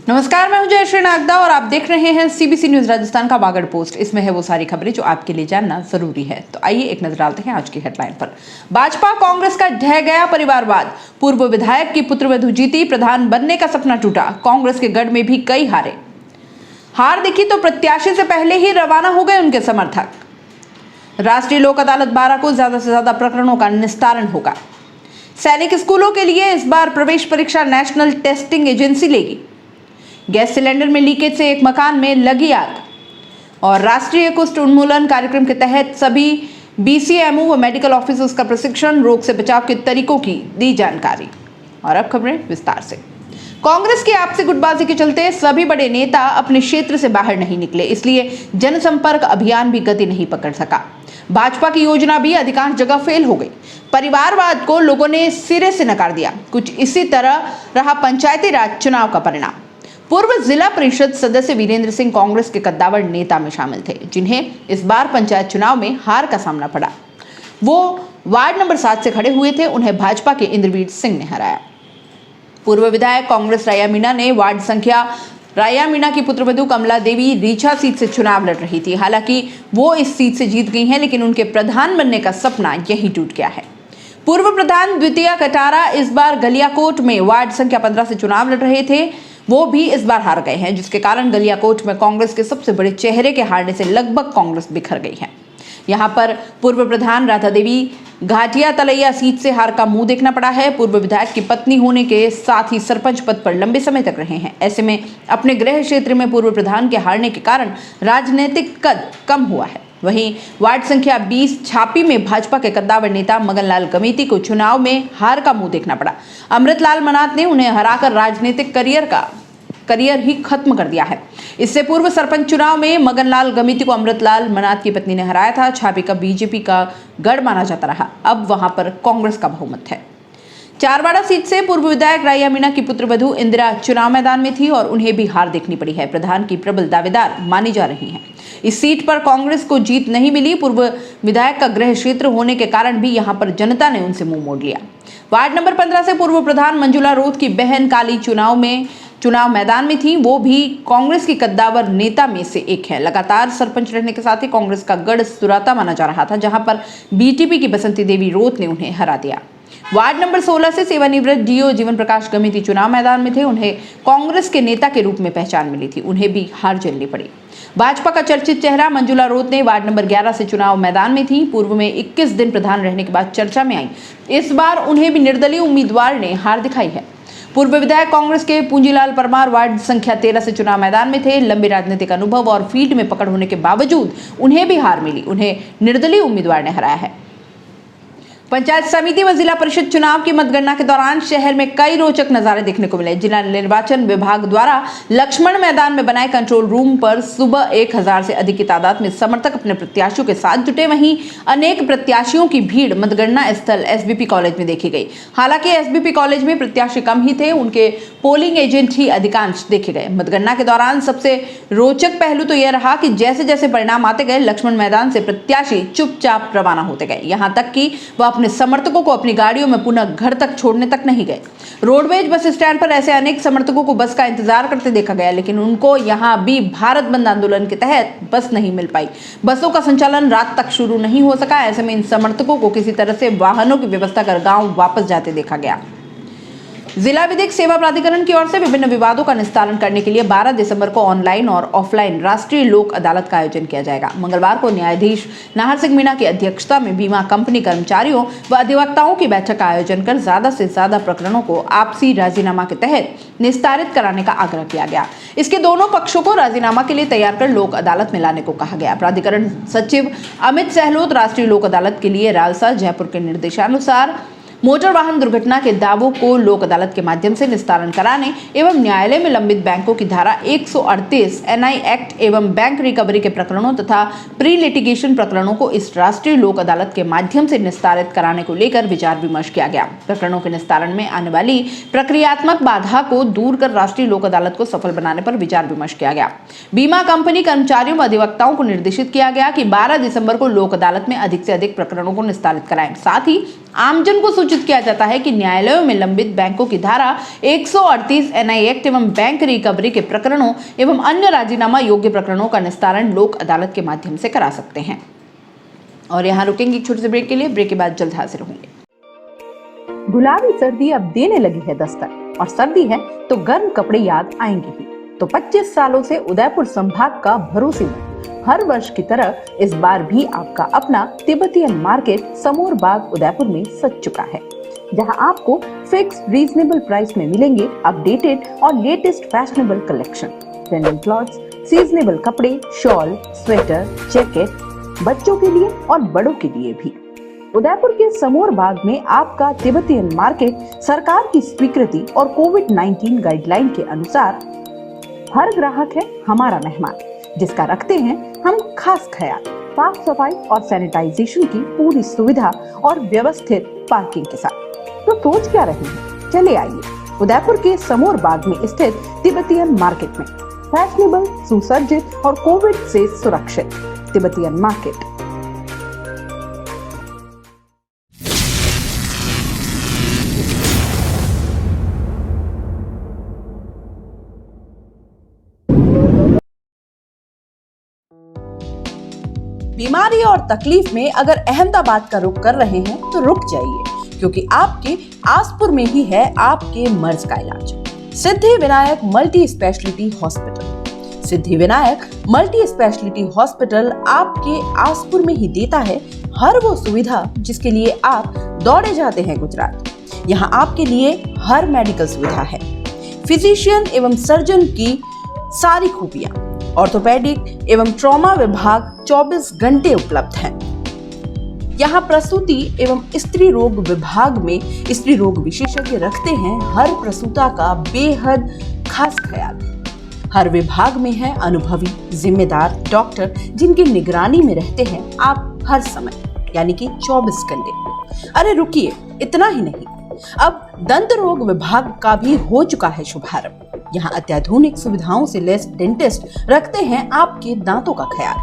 नमस्कार, मैं हूं जयश्री नागदा और आप देख रहे हैं सीबीसी न्यूज राजस्थान का वागड़ पोस्ट। इसमें है वो सारी खबरें जो आपके लिए जानना जरूरी है। तो आइए एक नजर डालते हैं आज की हेडलाइन पर। भाजपा कांग्रेस का ढह गया परिवारवाद, पूर्व विधायक की पुत्रवधू जीती, प्रधान बनने का सपना टूटा, कांग्रेस के गढ़ में भी कई हारे। हार दिखी तो प्रत्याशी से पहले ही रवाना हो गए उनके समर्थक। राष्ट्रीय लोक अदालत 12 को ज्यादा से ज्यादा प्रकरणों का निस्तारण होगा। सैनिक स्कूलों के लिए इस बार प्रवेश परीक्षा नेशनल टेस्टिंग एजेंसी लेगी। गैस सिलेंडर में लीकेज से एक मकान में लगी आग। और राष्ट्रीय कुष्ठ उन्मूलन कार्यक्रम के तहत सभी बीसीएमओ व मेडिकल ऑफिसर्स का प्रशिक्षण, रोग से बचाव के तरीकों की दी जानकारी। और अब खबरें विस्तार से। कांग्रेस की आपसी गुटबाजी के चलते सभी बड़े नेता अपने क्षेत्र से बाहर नहीं निकले, इसलिए जनसंपर्क अभियान भी गति नहीं पकड़ सका। भाजपा की योजना भी अधिकांश जगह फेल हो गई। परिवारवाद को लोगों ने सिरे से नकार दिया। कुछ इसी तरह रहा पंचायती राज चुनाव का परिणाम। पूर्व जिला परिषद सदस्य वीरेंद्र सिंह कांग्रेस के कद्दावर नेता में शामिल थे, जिन्हें इस बार पंचायत चुनाव में हार का सामना पड़ा। वो वार्ड नंबर 7 से खड़े हुए थे, उन्हें भाजपा के इंद्रवीर सिंह ने हराया। पूर्व विधायक कांग्रेस राया मीणा ने वार्ड संख्या राया मीणा की पुत्रवधू कमला देवी रीछा सीट से चुनाव लड़ रही थी। हालांकि वो इस सीट से जीत गई हैं, लेकिन उनके प्रधान बनने का सपना यही टूट गया है। पूर्व प्रधान द्वितीय कटारा इस बार गलियाकोट में वार्ड संख्या 15 से चुनाव लड़ रहे थे, वो भी इस बार हार गए हैं, जिसके कारण गलियाकोट में कांग्रेस के सबसे बड़े चेहरे के हारने से लगभग कांग्रेस बिखर गई है। यहां पर पूर्व प्रधान राधा देवी घाटिया तलैया सीट से हार का मुंह देखना पड़ा है। पूर्व विधायक की पत्नी होने के साथ ही सरपंच पद पर लंबे समय तक रहे हैं। ऐसे में अपने गृह क्षेत्र में पूर्व प्रधान के हारने के कारण राजनीतिक कद कम हुआ है। वहीं वार्ड संख्या 20 छापी में भाजपा के कद्दावर नेता मगनलाल गमीती को चुनाव में हार का मुंह देखना पड़ा। अमृतलाल मनात ने उन्हें हराकर राजनीतिक करियर ही खत्म कर दिया है। इससे पूर्व सरपंच चुनाव में मगनलाल गमीती को अमृतलाल मनात की पत्नी ने हराया था। छापी का बीजेपी का गढ़ माना जाता रहा, अब वहां पर कांग्रेस का बहुमत है। चारवाड़ा सीट से पूर्व विधायक राया मीणा की पुत्रवधू इंदिरा चुनाव मैदान में थी और उन्हें भी हार देखनी पड़ी है। प्रधान की प्रबल दावेदार मानी जा रही हैं। इस सीट पर कांग्रेस को जीत नहीं मिली। पूर्व विधायक का गृह क्षेत्र होने के कारण भी यहां पर जनता ने उनसे मुंह मोड़ लिया। वार्ड नंबर 15 से पूर्व प्रधान मंजुला रोध की बहन काली चुनाव मैदान में थी। वो भी कांग्रेस की कद्दावर नेता में से एक है। लगातार सरपंच रहने के साथ ही कांग्रेस का गढ़ सुराता माना जा रहा था, जहां पर बीटीपी की बसंती देवी रोत ने उन्हें हरा दिया। वार्ड नंबर 16 से सेवानिवृत्त डीओ जीवन प्रकाश गमीती चुनाव मैदान में थे। उन्हें कांग्रेस के नेता के रूप में पहचान मिली थी, उन्हें भी हार झेलनी पड़ी। भाजपा का चर्चित चेहरा मंजुला रोत ने वार्ड नंबर 11 से चुनाव मैदान में थी। पूर्व में 21 दिन प्रधान रहने के बाद चर्चा में आई। इस बार उन्हें भी निर्दलीय उम्मीदवार ने हार दिखाई है। पूर्व विधायक कांग्रेस के पूंजीलाल परमार वार्ड संख्या 13 से चुनाव मैदान में थे। लंबे राजनीतिक अनुभव और फील्ड में पकड़ होने के बावजूद उन्हें भी हार मिली। उन्हें निर्दलीय उम्मीदवार ने हराया है। पंचायत समिति व जिला परिषद चुनाव की मतगणना के दौरान शहर में कई रोचक नजारे देखने को मिले। जिला निर्वाचन विभाग द्वारा लक्ष्मण मैदान में बनाए कंट्रोल रूम पर सुबह 1000 से अधिक की तादाद में समर्थक अपने प्रत्याशियों के साथ जुटे। वहीं अनेक प्रत्याशियों की भीड़ मतगणना स्थल एसबीपी कॉलेज में देखी गई। हालांकि एसबीपी कॉलेज में प्रत्याशी कम ही थे, उनके पोलिंग एजेंट ही अधिकांश देखे गए। मतगणना के दौरान सबसे रोचक पहलू तो यह रहा कि जैसे जैसे परिणाम आते गए, लक्ष्मण मैदान से प्रत्याशी चुपचाप रवाना होते गए। यहां तक कि वह अपने समर्थकों को अपनी गाड़ियों में पुनः घर तक छोड़ने तक नहीं गए। रोडवेज बस स्टैंड पर ऐसे अनेक समर्थकों को बस का इंतजार करते देखा गया, लेकिन उनको यहां भी भारत बंद आंदोलन के तहत बस नहीं मिल पाई। बसों का संचालन रात तक शुरू नहीं हो सका। ऐसे में इन समर्थकों को किसी तरह से वाहनों की व्यवस्था कर गांव वापस जाते देखा गया। जिला विधिक सेवा प्राधिकरण की ओर से विभिन्न विवादों का निस्तारण करने के लिए 12 दिसंबर को ऑनलाइन और ऑफलाइन राष्ट्रीय लोक अदालत का आयोजन किया जाएगा। मंगलवार को न्यायाधीश नाहर सिंह मीणा की अध्यक्षता में बीमा कंपनी कर्मचारियों व अधिवक्ताओं की बैठक का आयोजन कर ज्यादा से ज्यादा प्रकरणों को आपसी राजीनामा के तहत निस्तारित कराने का आग्रह किया गया। इसके दोनों पक्षों को राजीनामा के लिए तैयार कर लोक अदालत में लाने को कहा गया। प्राधिकरण सचिव अमित सहलोत राष्ट्रीय लोक अदालत के लिए रालसा जयपुर के निर्देशानुसार मोटर वाहन दुर्घटना के दावों को लोक अदालत के माध्यम से निस्तारण कराने एवं न्यायालय में लंबित बैंकों की धारा 138 एनआई एक्ट एवं बैंक रिकवरी के प्रकरणों तथा प्री लिटिगेशन प्रकरणों को इस राष्ट्रीय लोक अदालत के माध्यम से निस्तारित कराने को लेकर विचार विमर्श किया गया। प्रकरणों के निस्तारण में आने वाली प्रक्रियात्मक बाधा को दूर कर राष्ट्रीय लोक अदालत को सफल बनाने पर विचार विमर्श किया गया। बीमा कंपनी कर्मचारियों व अधिवक्ताओं को निर्देशित किया गया कि 12 दिसंबर को लोक अदालत में अधिक से अधिक प्रकरणों को निस्तारित कराएं। साथ ही आमजन को सूचित किया जाता है कि न्यायालयों में लंबित बैंकों की धारा 138 एनआई एक्ट एवं बैंक रिकवरी के प्रकरणों एवं अन्य राजीनामा योग्य प्रकरणों का निस्तारण लोक अदालत के माध्यम से करा सकते हैं। और यहाँ रुकेंगे एक छोटे से ब्रेक के लिए। ब्रेक के बाद जल्द हाजिर होंगे। गुलाबी सर्दी अब देने लगी है दस्तक, और सर्दी है तो गर्म कपड़े याद आएंगे ही। तो 25 सालों से उदयपुर संभाग का भरोसेमंद हर वर्ष की तरह इस बार भी आपका अपना तिब्बतियन मार्केट समोर बाग उदयपुर में सज चुका है, जहां आपको फिक्स रीजनेबल प्राइस में मिलेंगे अपडेटेड और latest fashionable collection, trending clothes, seasonable कपड़े, शॉल, स्वेटर, जैकेट, बच्चों के लिए और बड़ों के लिए भी। उदयपुर के समोर बाग में आपका तिब्बतियन मार्केट सरकार की स्वीकृति और कोविड-19 गाइडलाइन के अनुसार हर ग्राहक है हमारा मेहमान, जिसका रखते हैं हम खास ख्याल। साफ सफाई और सैनिटाइजेशन की पूरी सुविधा और व्यवस्थित पार्किंग के साथ। तो सोच क्या रहे हैं, चले आइए उदयपुर के समोर बाग में स्थित तिब्बतियन मार्केट में। फैशनेबल, सुसज्जित और कोविड से सुरक्षित तिब्बतियन मार्केट। बीमारी और तकलीफ में अगर अहमदाबाद का रुख कर रहे हैं तो रुक जाइए, क्योंकि आपके आसपुर में ही है आपके मर्ज का इलाज। Siddhi Vinayak multi speciality hospital. Siddhi Vinayak multi speciality hospital आपके आसपुर में ही देता है हर वो सुविधा जिसके लिए आप दौड़े जाते हैं गुजरात। यहाँ आपके लिए हर मेडिकल सुविधा है, फिजिशियन एवं सर्जन की सारी खूबियां, ऑर्थोपेडिक एवं ट्रॉमा विभाग 24 घंटे उपलब्ध हैं। यहाँ प्रसूति एवं स्त्री रोग विभाग में स्त्री रोग विशेषज्ञ रखते हैं हर प्रसूता का बेहद खास ख्याल। हर विभाग में है अनुभवी जिम्मेदार डॉक्टर, जिनकी निगरानी में रहते हैं आप हर समय, यानी कि 24 घंटे। अरे रुकिए, इतना ही नहीं, अब दंत रोग विभाग का भी हो चुका है शुभारंभ। यहाँ अत्याधुनिक सुविधाओं से लैस डेंटिस्ट रखते हैं आपके दांतों का ख्याल।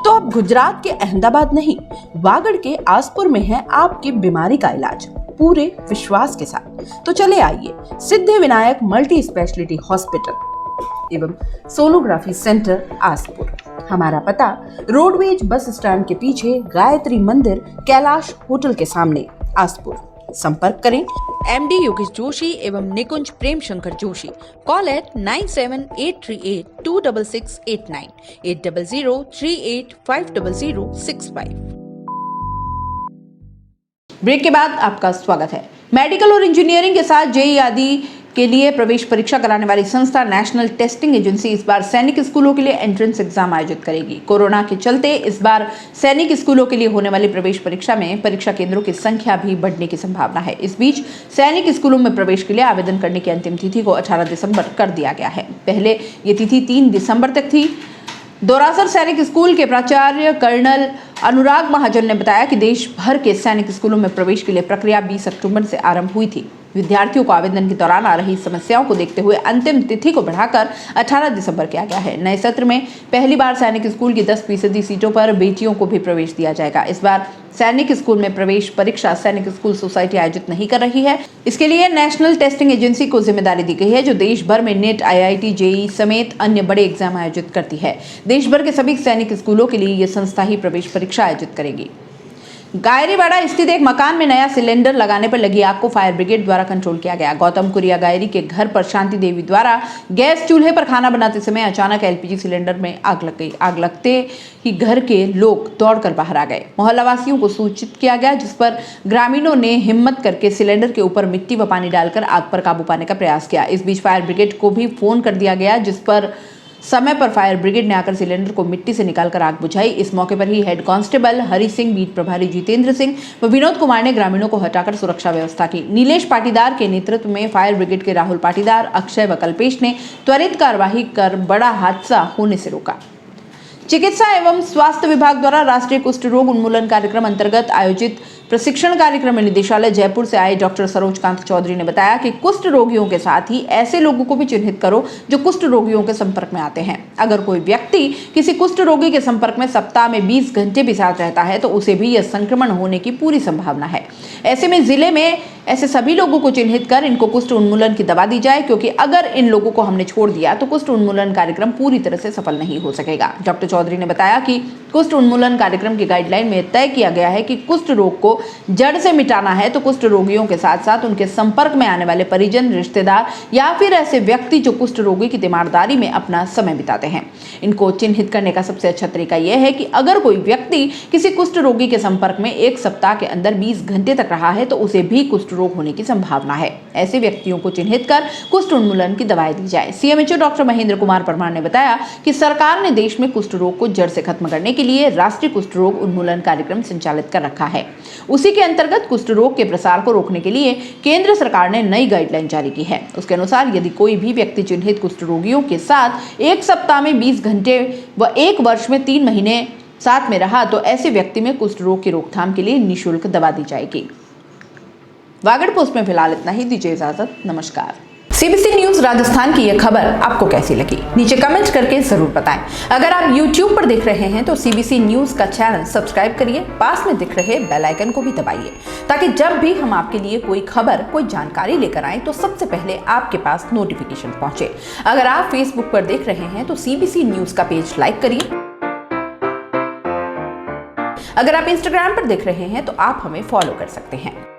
तो अब गुजरात के अहमदाबाद नहीं, वागड़ के आसपुर में है आपकी बीमारी का इलाज पूरे विश्वास के साथ। तो चले आइए Siddhi Vinayak multi speciality hospital एवं सोनोग्राफी सेंटर आसपुर। हमारा पता रोडवेज बस स्टैंड के पीछे गायत्री मंदिर कैलाश होटल के सामने आसपुर। संपर्क करें MD योगेश जोशी एवं Nikunj Prem Shankar Joshi. Call at 9783826689 8003850065। Break के बाद आपका स्वागत है। मेडिकल और इंजीनियरिंग के साथ जेईई आदि के लिए प्रवेश परीक्षा कराने वाली संस्था नेशनल टेस्टिंग एजेंसी इस बार सैनिक स्कूलों के लिए एंट्रेंस एग्जाम आयोजित करेगी। कोरोना के चलते इस बार सैनिक स्कूलों के लिए होने वाली प्रवेश परीक्षा में परीक्षा केंद्रों की संख्या भी बढ़ने की संभावना है। इस बीच सैनिक स्कूलों में प्रवेश के लिए आवेदन करने की अंतिम तिथि को 18 दिसंबर कर दिया गया है। पहले ये तिथि 3 दिसंबर तक थी। दोरासर सैनिक स्कूल के प्राचार्य कर्नल अनुराग महाजन ने बताया कि देश भर के सैनिक स्कूलों में प्रवेश के लिए प्रक्रिया 20 अक्टूबर से आरंभ हुई थी। विद्यार्थियों को आवेदन के दौरान आ रही समस्याओं को देखते हुए अंतिम तिथि को बढ़ाकर 18 दिसंबर किया गया है। नए सत्र में पहली बार सैनिक स्कूल की 10% सीटों पर बेटियों को भी प्रवेश दिया जाएगा। इस बार सैनिक स्कूल में प्रवेश परीक्षा सैनिक स्कूल सोसाइटी आयोजित नहीं कर रही है। इसके लिए नेशनल टेस्टिंग एजेंसी को जिम्मेदारी दी गई है, जो देश भर में नेट, IIT, जेईई समेत अन्य बड़े एग्जाम आयोजित करती है। देश भर के सभी सैनिक स्कूलों के लिए यह संस्था ही प्रवेश परीक्षा आयोजित करेगी। गायरीवाड़ा स्थित एक मकान में नया सिलेंडर लगाने पर लगी आग को फायर ब्रिगेड द्वारा कंट्रोल किया गया। गौतम कुरिया गायरी के घर पर शांति देवी द्वारा गैस चूल्हे पर खाना बनाते समय अचानक LPG सिलेंडर में आग लग गई। आग लगते ही घर के लोग दौड़कर बाहर आ गए। मोहल्ला वासियों को सूचित किया गया, जिस पर ग्रामीणों ने हिम्मत करके सिलेंडर के ऊपर मिट्टी व पानी डालकर आग पर काबू पाने का प्रयास किया। इस बीच फायर ब्रिगेड को भी फोन कर दिया गया, जिस पर समय पर फायर ब्रिगेड ने आकर सिलेंडर को मिट्टी से निकालकर आग बुझाई। इस मौके पर ही head constable Hari Singh, beat प्रभारी जितेंद्र सिंह व विनोद कुमार ने ग्रामीणों को हटाकर सुरक्षा व्यवस्था की। नीलेश पाटीदार के नेतृत्व में फायर ब्रिगेड के राहुल पाटीदार, अक्षय व कल्पेश ने त्वरित कार्यवाही कर बड़ा हादसा होने से रोका। चिकित्सा एवं स्वास्थ्य विभाग द्वारा राष्ट्रीय कुष्ठ रोग उन्मूलन कार्यक्रम अंतर्गत आयोजित प्रशिक्षण कार्यक्रम में निदेशालय जयपुर से आए डॉक्टर सरोजकांत चौधरी ने बताया कि कुष्ठ रोगियों के साथ ही ऐसे लोगों को भी चिन्हित करो जो कुष्ठ रोगियों के संपर्क में आते हैं। अगर कोई व्यक्ति किसी कुष्ठ रोगी के संपर्क में सप्ताह में 20 घंटे भी साथ रहता है तो उसे भी यह संक्रमण होने की पूरी संभावना है। ऐसे में जिले में ऐसे सभी लोगों को चिन्हित कर इनको कुष्ठ उन्मूलन की दवा दी जाए, क्योंकि अगर इन लोगों को हमने छोड़ दिया तो कुष्ठ उन्मूलन कार्यक्रम पूरी तरह से सफल नहीं हो सकेगा। डॉक्टर चौधरी ने बताया कि कुष्ठ उन्मूलन कार्यक्रम की गाइडलाइन में तय किया गया है कि कुष्ठ रोग को जड़ से मिटाना है तो कुष्ठ रोगियों के साथ साथ उनके संपर्क में आने वाले परिजन, रिश्तेदार या फिर ऐसे व्यक्ति जो कुष्ठ रोगी की तीमारदारी में अपना समय बिताते हैं, इनको चिन्हित करने का सबसे अच्छा तरीका यह है कि अगर कोई व्यक्ति किसी कुष्ठ रोगी के संपर्क में 1 सप्ताह के अंदर 20 घंटे तक रहा है तो उसे भी कुष्ठ रोग होने की संभावना है। ऐसे व्यक्तियों को चिन्हित कर कुष्ठ उन्मूलन की दवाएं दी जाए। सीएमएचओ डॉक्टर महेंद्र कुमार परमार ने बताया कि सरकार ने देश में कुष्ठ रोग को जड़ से खत्म करने के लिए राष्ट्रीय कुष्ठ रोग उन्मूलन कार्यक्रम संचालित कर रखा है। उसी के अंतर्गत कुष्ठ रोग के प्रसार को रोकने के लिए केंद्र सरकार ने नई गाइडलाइन जारी की है। उसके अनुसार यदि कोई भी व्यक्ति चिन्हित कुष्ठ रोगियों के साथ 1 सप्ताह में 20 घंटे व 1 वर्ष में 3 महीने साथ में रहा तो ऐसे व्यक्ति में कुष्ठ रोग की रोकथाम के लिए निःशुल्क दवा दी जाएगी। वागड़ पोस्ट में फिलहाल इतना ही, दीजिए इजाजत, नमस्कार। सीबीसी न्यूज राजस्थान की यह खबर आपको कैसी लगी नीचे कमेंट करके जरूर बताएं। अगर आप YouTube पर देख रहे हैं तो सीबीसी न्यूज का चैनल सब्सक्राइब करिए, पास में दिख रहे बेल आइकन को भी दबाइए ताकि जब भी हम आपके लिए कोई खबर, कोई जानकारी लेकर आए तो सबसे पहले आपके पास नोटिफिकेशन पहुंचे। अगर आप फेसबुक पर देख रहे हैं तो सीबीसी न्यूज का पेज लाइक करिए। अगर आप इंस्टाग्राम पर देख रहे हैं तो आप हमें फॉलो कर सकते हैं।